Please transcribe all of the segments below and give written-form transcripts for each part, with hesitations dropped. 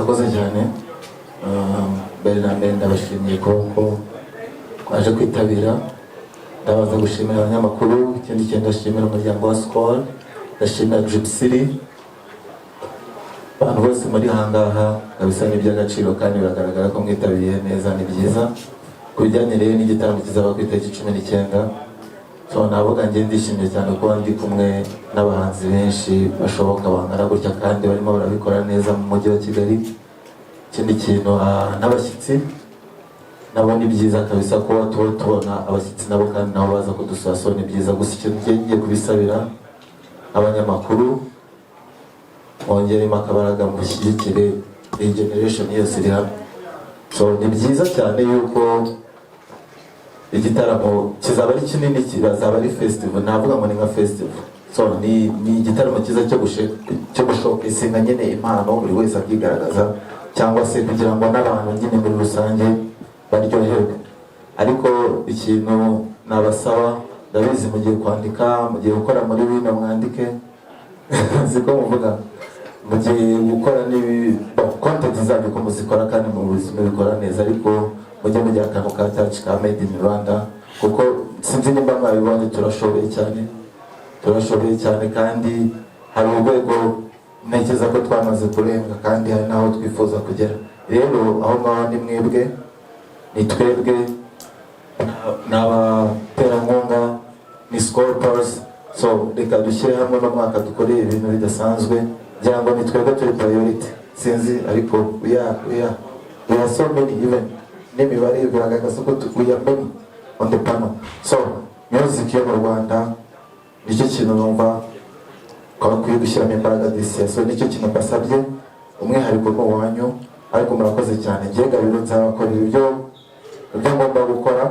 Akoze cyane mbere na mbere ndabashimiye ko twaje kwitabira. Ndabaza gushimira abanyamakuru, ikindi kintu ndashimira umuryango wa Skol, ndashimira Gypsy, abantu bose muri hangaha kabisa n'iby'agaciro kandi biragaragara ko mwitabiriye neza, ni byiza. Ku bijyanye rero n'igitaramo kizaba ku itariki 19, so navuga njye ndishimye cyane kuba ndi kumwe n'abahanzi benshi bashoboka bangana gutya kandi barimo barabikora neza mu mujyi wa Kigali. Ikindi kintu n'abashyitsi nabo ni byiza kabisa ko tubona abashyitsi nabo kandi nabo baza kudusura, so ni byiza. Gusa ikintu ngiye kubisabira abanyamakuru, bongeremo akabaraga mushyigikire iyi generation yose iri hano. So ni byiza cyane yuko igitaramo kizaba ari kinini, kizaba ari festival, navuga ngo ni nka festival. So ni igitaramo cyiza cyo gushokesinga nyine impano buri wese akigaragaza, cyangwa se kugira ngo n'abantu nyine muri rusange baryoherwe. Ariko ikintu nabasaba, ndabizi mugiye kwandika, mugiye gukora muri bino mwandike siko muvuga, mugiye gukora content zanyu ko muzikora kandi mu buzima bikora neza, ariko mujye mugira akantu ka touch ka made in Rwanda, kuko sinzi nimba mwabibonye turashoboye cyane kandi hari urwego ntekereza ko twamaze kurenga kandi hari naho twifuza kugera. Rero aho ngaho ni mwebwe, ni twebwe, n'abaterankunga, ni Scorpers. So reka dushyire hamwe no mwaka dukoreye ibintu bidasanzwe, ngira ngo ni twebwe turi priority, sinzi ariko we are so many, even n'imibare biragaragaza ko we are many on the panel. So music yo mu Rwanda nicyo kintu numva twakwiye gushyiramo imbaraga this year. So nicyo kintu mbasabye, umwihariko ni uwanyu, ariko murakoze cyane. Ngiye Gabiro nzabakorera ibyo ngomba gukora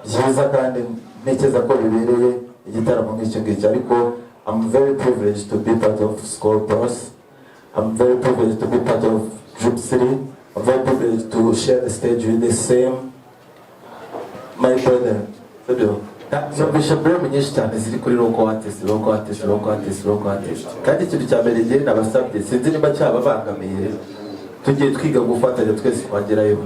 byiza kandi ntekereza ko bibereye igitaramo nk'icyo ngicyo. Ariko I'm very privileged to be part of Scorpers, I'm very privileged to be part of Gypsy, I'm very privileged to share the stage with the same my brother. Numvisha breme nyinshi cyane ziri kuri local artist. Kandi ikintu cya mbere njye nabasabye, sinzi niba cyababangamiye, tugiye twiga gufatanya twese twagerayo.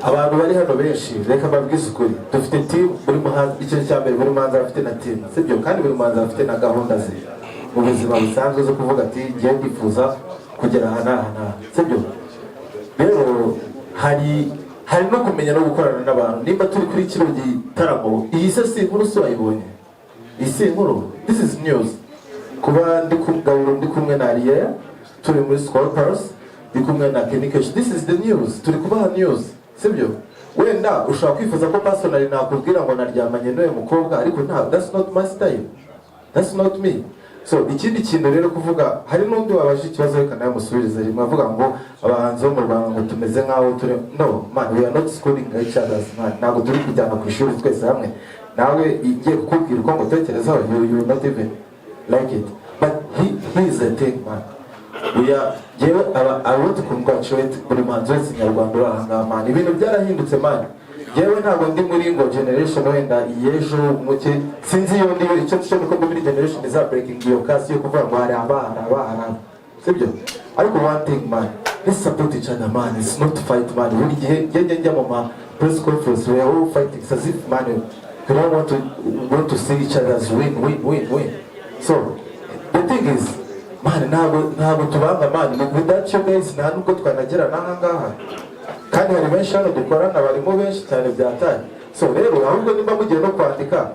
Abantu bari hano benshi, reka mbabwize ukuri, dufite team, buri muhanzi, ikintu cya mbere buri muhanzi afite na team, sibyo? Kandi buri muhanzi afite na gahunda ze mu buzima busanzwe zo kuvuga ati ngiye ndifuza kugera aha, sibyo? Rero hari no kumenya no gukorana n'abantu. Nimba turi kuri kino gitaramo, iyi se si inkuru si wayibonye, iyi si inkuru, this is news. Kuba ndi kumwe na Ariel, turi muri Scorpers, ndi kumwe na Kenikesh, this is the news, turi kubaha news, sibyo? Wenda ushaka kwifuza ko personally nakubwira ngo naryamanye n'uyu mukobwa, ariko that's not my style, that's not me. So ikindi kintu rero kuvuga, hari n'undi wabaje ikibazo reka nawe musubirize rimwe, avuga ngo abahanzi bo mu Rwanda ngo tumeze nk'aho turi, no man, we are not schooling each other, man. Ntabwo turi kujyana ku ishuri twese hamwe. Nawe igiye kukubwira uko ngo tekerezaho, you will not even like it. But he is the thing, man. I want to congratulate buri muhanzi wese nyarwanda uri aha ngaha, man. Ibintu byarahindutse, man. Yewe ntabwo ndi muri ngo generation wenda yejo muke, sinzi iyo ndiyo icyo niko muri generation is breaking iyo kasi yo kuvuga ngo hari abahara, sibyo? Ariko one thing, man, let's support each other, man. It's not fight, man. Buri gihe njya mu press conference, we are all fighting as if, man, we don't want to see each other's win. So the thing is, man, ntabwo tubanga, man. Without you guys nta nubwo twanagera n'aha ngaha. Kandi hari benshi hano dukorana, barimo benshi cyane byataye. So rero ahubwo nimba mugiye no kwandika,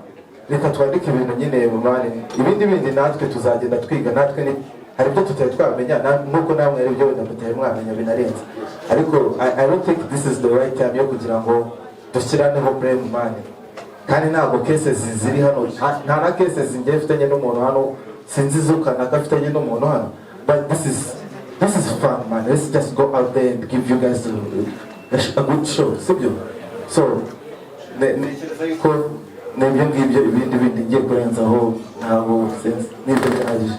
reka twandike ibintu nyine mu mani, ibindi natwe tuzagenda twiga. Natwe ni hari ibyo tutari twamenya, nuko namwe ari byo wenda mutari mwamenya binarenze. Ariko I don't think this is the right time yo kugira ngo dushyiraneho blame, man. Kandi ntabwo cases ziri hano, nta na cases njye mfitanye n'umuntu hano, sinzi zukana gafitanye n'umuntu hano. But this is fun, man. Let's just go out there and give you guys a good show, sibyo? So nibyo ngibyo, ibindi ngiye kurenzaho ntabwo sense, nibyo bihagije.